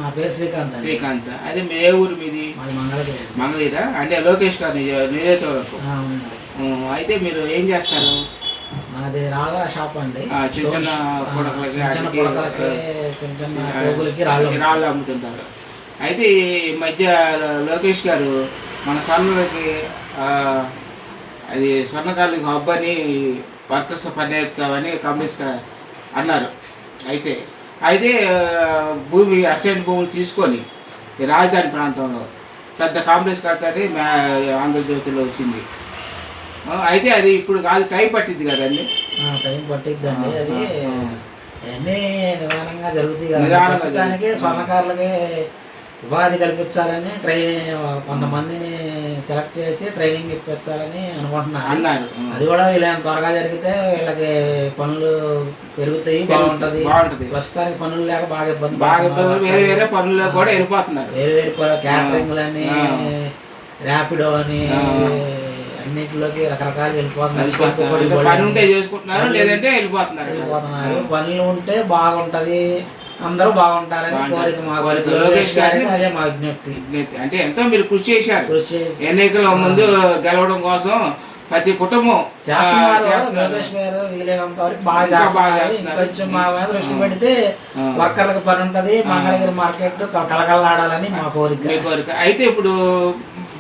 నా పేరు శ్రీకాంత్. శ్రీకాంత్. అదే మీ ఏ ఊరు మీది? మంగళగిరా. అంటే లోకేష్ గారు నియోజకవర్గం. అయితే మీరు ఏం చేస్తారు? మాది రాళ్ళ షాప్ అండి. చిన్న చిన్న పుడకలకి రాళ్ళు అమ్ముతుంటారు. అయితే ఈ మధ్య లోకేష్ గారు మన స్వర్ణలకి అది స్వర్ణకారులకి హబ్ అని వర్కర్స్ పని నేర్పుతామని కంపెనీస్ అన్నారు. అయితే అయితే భూమి అసైన్ భూములు తీసుకొని ఈ రాజధాని ప్రాంతంలో పెద్ద కాంప్లెక్స్ కడతారని ఆంధ్రజ్యోతిలో వచ్చింది. అయితే అది ఇప్పుడు కాదు, టైం పట్టింది కదండి. టైం పట్టిద్దండి. అది అన్నీ నిదానంగా జరుగుతాయి కదా. స్వర్ణకారులకి ఉపాధి కల్పించాలని కొంతమందిని సెలెక్ట్ చేసి ట్రైనింగ్ ఇప్పించాలని అనుకుంటున్నారు. అది కూడా వీళ్ళ త్వరగా జరిగితే వీళ్ళకి పనులు పెరుగుతాయి, బాగుంటది. ప్రస్తుతానికి పనులు లేక బాగా ఇబ్బంది, వేరే వేరే పనుల్లో కూడా వెళ్ళిపోతున్నారు. వేరే వేరే క్యాటరింగ్లని, ర్యాపిడో అని అన్నింటిలోకి రకరకాలు వెళ్ళిపోతున్నారు. పనులు ఉంటే బాగుంటది, అందరూ బాగుంటారని కోరిక మా కోరిక. లోకేష్ గారికి అదే మా విజ్ఞప్తి. అంటే ఎంతో మీరు కృషి చేశారు. ఎన్నికల ముందు గెలవడం కోసం ప్రతి కుటుంబం చేస్తున్నారు. లోకేష్ గారు వీలైనంత వరకు బాగా చేస్తున్నారు. కొంచెం మా మీద దృష్టి పెడితే వర్కర్లకు పని ఉంటది, మంగళగిరి మార్కెట్ కలకలాడాలని మా కోరిక. అయితే ఇప్పుడు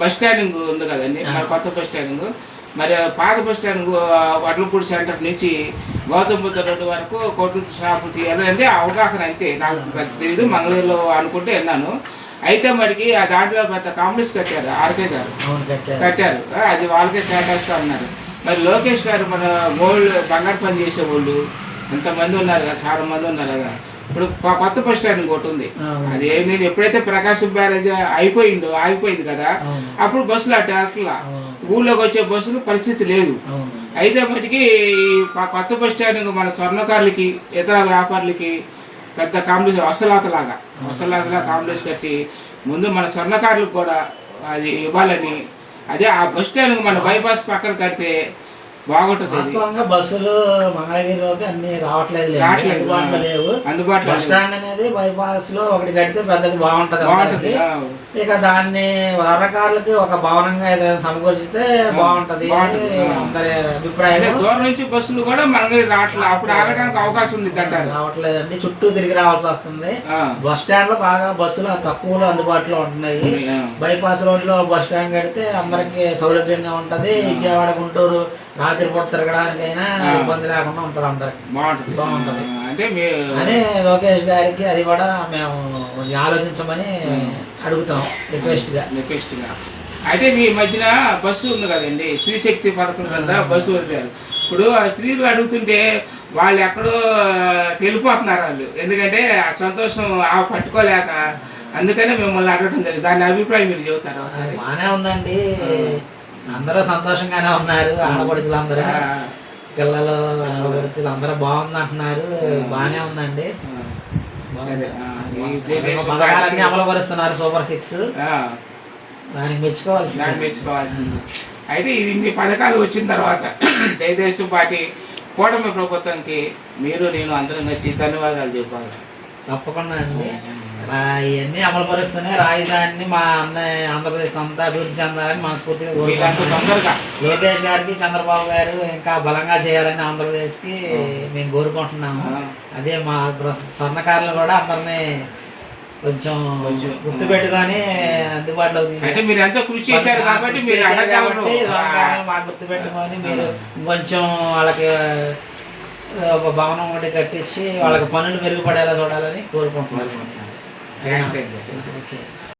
బస్ స్టాండింగ్ ఉంది కదండి, మరి కొత్త బస్ స్టాండింగ్, మరి పాత బస్ స్టాండ్ వడ్లపూడి సెంటర్ నుంచి గౌతమ్ బుద్ధ రోడ్డు వరకు కొట్టు షాపు తీయాలి అంటే అవగాహన. అయితే నాకు తెలియదు, మంగళూరులో అనుకుంటే విన్నాను. అయితే మరికి ఆ దాంట్లో పెద్ద కాంప్లెక్స్ కట్టారు, ఆర్కే గారు కట్టారు. అది వాళ్ళకే కేటాయిస్తా ఉన్నారు. మరి లోకేష్ గారు మన గోల్డ్ బంగారు పని చేసే వాళ్ళు ఎంతమంది ఉన్నారు కదా, చాలా మంది ఉన్నారు కదా. ఇప్పుడు కొత్త బస్ స్టాండ్ ఇంకోటి ఉంది. అది నేను ఎప్పుడైతే ప్రకాశం బ్యారేజ్ ఆగిపోయింది కదా, అప్పుడు బస్సులు అట్లా ఊళ్ళోకి వచ్చే బస్సులు పరిస్థితి లేదు. అయితే మటుకి కొత్త బస్ స్టాండ్ మన స్వర్ణకారులకి, ఇతర వ్యాపారులకి పెద్ద కాంప్లెక్స్ వసలాతలా కాంప్లెక్స్ కట్టి ముందు మన స్వర్ణకారులకు కూడా అది ఇవ్వాలని, అదే ఆ బస్ స్టాండ్ మన బైపాస్ పక్కన కడితే బాగుంటుంది. వాస్తవంగా బస్సులు మంగళగిరిలోకి అన్ని రావట్లేదు, అందుబాటులో బస్ స్టాండ్ అనేది బైపాస్ లో ఒకటి కడితే పెద్దది బాగుంటది. ఇక దాన్ని వారకారులకి ఒక భవనంగా ఏదైనా సమకూర్చితే బాగుంటది అందరి అభిప్రాయం. దూరం నుంచి బస్సులు కూడా మంగళగిరి రావట్లేదు, అప్పుడు ఆగడానికి అవకాశం ఉంది అంటారు. రావట్లేదండి, చుట్టూ తిరిగి రావాల్సి వస్తుంది. బస్ స్టాండ్ లో బాగా బస్సులు తక్కువలో అందుబాటులో ఉంటున్నాయి. బైపాస్ రోడ్ లో బస్ స్టాండ్ కడితే అందరికి సౌలభ్యంగా ఉంటది. విజయవాడ, గుంటూరు రాత్రి పూట తిరగడానికైనా ఇబ్బంది లేకుండా ఉంటుంది, అందరికి బాగుంటది అని లోకేష్ గారికి అది కూడా మేము కొంచెం ఆలోచించమని అడుగుతాం రిక్వెస్ట్ గా. అయితే మీ మధ్యన బస్సు ఉంది కదండి, స్త్రీశక్తి పథకం కింద బస్సు వదిలేరు. ఇప్పుడు ఆ స్త్రీలు అడుగుతుంటే వాళ్ళు ఎక్కడో వెళ్ళిపోతున్నారు వాళ్ళు, ఎందుకంటే ఆ సంతోషం పట్టుకోలేక. అందుకనే మిమ్మల్ని అడగడం జరిగింది. దాని అభిప్రాయం మీరు చెబుతారు ఒకసారి? బాగానే ఉందండి, అందరూ సంతోషంగానే ఉన్నారు. ఆడపడుచులు అందరూ, పిల్లలు, ఆడపడుచులు అందరూ బాగుంది అంటున్నారు. బాగానే ఉందండి. పథకాలన్నీ అమలుపరుస్తున్నారు, సూపర్ 6. దానికి మెచ్చుకోవాల్సింది. అయితే ఇన్ని పథకాలు వచ్చిన తర్వాత తెలుగుదేశం పార్టీ కూటమి ప్రభుత్వానికి మీరు నేను అందరం కలిసి ధన్యవాదాలు చెప్పాలి. తప్పకుండా అండి, ఇవన్నీ అమలుపరుస్తూనే రాజధానిని మా ఆంధ్రప్రదేశ్ అంతా అభివృద్ధి చెందాలని మనస్ఫూర్తిగా కోరుకుంటున్నాం. లోకేష్ గారికి, చంద్రబాబు గారు ఇంకా బలంగా చేయాలని ఆంధ్రప్రదేశ్కి మేము కోరుకుంటున్నాము. అదే మా స్వర్ణకారులు కూడా అందరినీ కొంచెం గుర్తు పెట్టుకొని అందుబాటులో మాకు గుర్తు పెట్టుకొని మీరు కొంచెం వాళ్ళకి ఒక భవనం ఒకటి కట్టించి వాళ్ళకి పనులు మెరుగుపడేలా చూడాలని కోరుకుంటున్నాను.